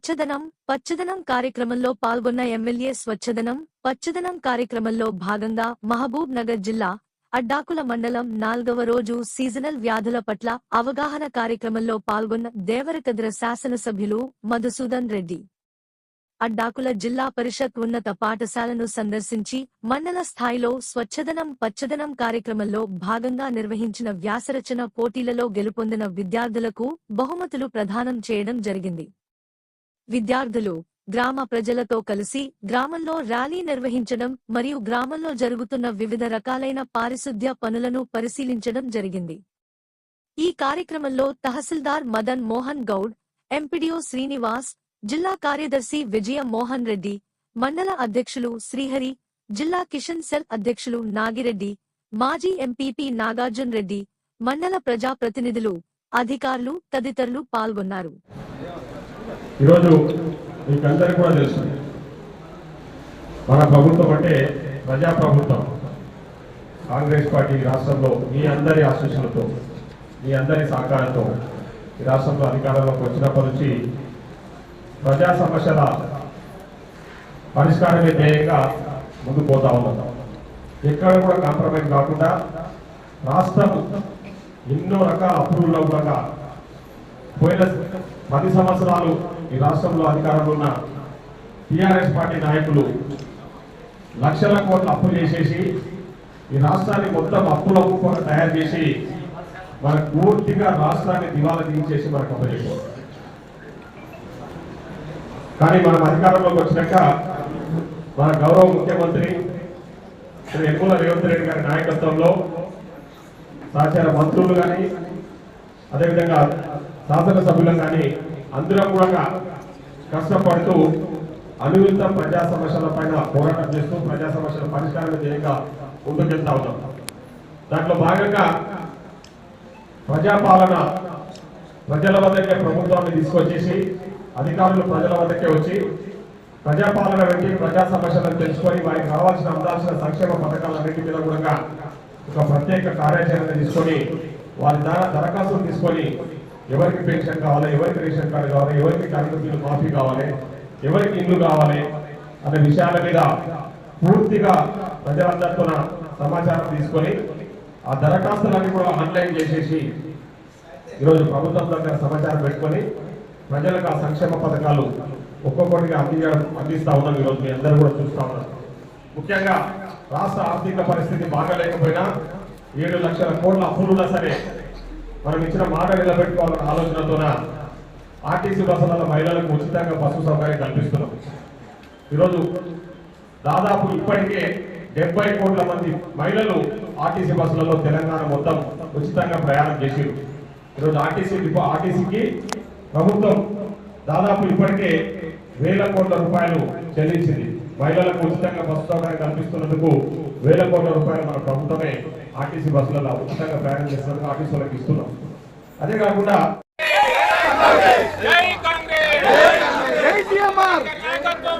పచ్చదనం కార్యక్రమంలో పాల్గొన్న ఎమ్మెల్యే పచ్చదనం కార్యక్రమంలో భాగంగా మహబూబ్ నగర్ జిల్లా అడ్డాకుల మండలం 4వ రోజు సీజనల్ వ్యాధుల పట్ల అవగాహన కార్యక్రమంలో పాల్గొన్న దేవరకద్ర శాసనసభ్యులు మధుసూదన్ రెడ్డి అడ్డాకుల జిల్లా పరిషత్ ఉన్నత పాఠశాలను సందర్శించి మండల స్థాయిలో పచ్చదనం కార్యక్రమంలో భాగంగా నిర్వహించిన వ్యాసరచన పోటీలలో గెలుపొందిన విద్యార్థులకు బహుమతులు ప్రదానం చేయడం జరిగింది. విద్యార్థులు గ్రామ ప్రజలతో కలిసి గ్రామంలో ర్యాలీ నిర్వహించడం మరియు గ్రామంలో జరుగుతున్న వివిధ రకాలైన పారిశుద్ధ్య పనులను పరిశీలించడం జరిగింది. ఈ కార్యక్రమంలో తహసీల్దార్ మదన్ మోహన్ గౌడ్, ఎంపీడీఓ శ్రీనివాస్, జిల్లా కార్యదర్శి విజయ మోహన్ రెడ్డి, మండల అధ్యక్షులు శ్రీహరి, జిల్లా కిషన్ సెల్ అధ్యక్షులు నాగిరెడ్డి, మాజీ ఎంపీపీ నాగార్జున్ రెడ్డి, మండల ప్రజా ప్రతినిధులు, అధికారులు తదితరులు పాల్గొన్నారు. ఈరోజు మీకందరికీ కూడా తెలుసు, మన ప్రభుత్వం అంటే ప్రజాప్రభుత్వం. కాంగ్రెస్ పార్టీ రాష్ట్రంలో మీ అందరి ఆశీస్సులతో, మీ అందరి సహకారంతో ఈ రాష్ట్రంలో అధికారంలోకి వచ్చినప్పటి నుంచి ప్రజా సమస్యల పరిష్కారమే ధ్యేయంగా ముందుకు పోతా ఉన్నాం. ఎక్కడ కూడా కాంప్రమైజ్ కాకుండా రాష్ట్రం ఎన్నో రకాల అప్పుల్లో కూడా పోయిన 10 సంవత్సరాలు ఈ రాష్ట్రంలో అధికారంలో ఉన్న టీఆర్ఎస్ పార్టీ నాయకులు లక్షల కోట్ల అప్పులు చేసేసి ఈ రాష్ట్రాన్ని మొత్తం అప్పుల కుప్పగా తయారు చేసి మనకు పూర్తిగా రాష్ట్రాన్ని దివాలా తీయించేసి మనకు అప్పచెప్పారు. కానీ మనం అధికారంలోకి వచ్చినాక మన గౌరవ ముఖ్యమంత్రి శ్రీ యనమల రేవంత్ రెడ్డి గారి నాయకత్వంలో సహచార మంత్రులు కానీ అదేవిధంగా శాసనసభ్యులు కానీ అందరం కూడా కష్టపడుతూ అనువిత ప్రజా సమస్యల పైన పోరాటం చేస్తూ ప్రజా సమస్యల పరిష్కారం ధ్యేయంగా ముందుకెళ్తా ఉన్నాం. దాంట్లో భాగంగా ప్రజాపాలన ప్రజల వద్దకే ప్రభుత్వాన్ని తీసుకొచ్చేసి అధికారులు ప్రజల వద్దకే వచ్చి ప్రజాపాలన పెట్టి ప్రజా సమస్యలను తెలుసుకొని వారికి రావాల్సిన అందాల్సిన సంక్షేమ పథకాలన్నింటి మీద కూడా ఒక ప్రత్యేక కార్యాచరణ తీసుకొని వారి ద్వారా దరఖాస్తులు తీసుకొని ఎవరికి పెన్షన్ కావాలి, ఎవరికి రేషన్ కార్డు కావాలి, ఎవరికి కరెంటు బిల్లు మాఫీ కావాలి, ఎవరికి ఇల్లు కావాలి అనే విషయాల మీద పూర్తిగా ప్రజలందరితో సమాచారం తీసుకొని ఆ దరఖాస్తులన్నీ కూడా ఆన్లైన్ చేసేసి ఈరోజు ప్రభుత్వం దగ్గర సమాచారం పెట్టుకొని ప్రజలకు ఆ సంక్షేమ పథకాలు ఒక్కొక్కటిగా అందిస్తా ఉన్నాం. ఈరోజు మీ అందరూ కూడా చూస్తా ఉన్నారు. ముఖ్యంగా రాష్ట్ర ఆర్థిక పరిస్థితి బాగాలేకపోయినా 7 లక్షల కోట్ల అప్పులున్నా సరే మనం ఇచ్చిన మాట నిలబెట్టుకోవాలన్న ఆలోచనతోన ఆర్టీసీ బస్సులలో మహిళలకు ఉచితంగా బస్సు సౌకర్యం కల్పిస్తున్నాం. ఈరోజు దాదాపు ఇప్పటికే 70 కోట్ల మంది మహిళలు ఆర్టీసీ బస్సులలో తెలంగాణ మొత్తం ఉచితంగా ప్రయాణం చేశారు. ఈరోజు ఆర్టీసీకి ప్రభుత్వం దాదాపు ఇప్పటికే 1000 కోట్ల రూపాయలు చెల్లించింది. మహిళలకు ఉచితంగా బస్సు సౌకర్యం కల్పిస్తున్నందుకు 1000 కోట్ల రూపాయలు మన ప్రభుత్వమే ఆర్టీసీ బస్సులలో ఉచితంగా ప్రయాణం చేస్తున్నందుకు ఆర్టీసీలకు ఇస్తున్నాం. అదే కాకుండా జై కాంగ్రెస్, జై సీఎంఆర్ నాయకత్వం,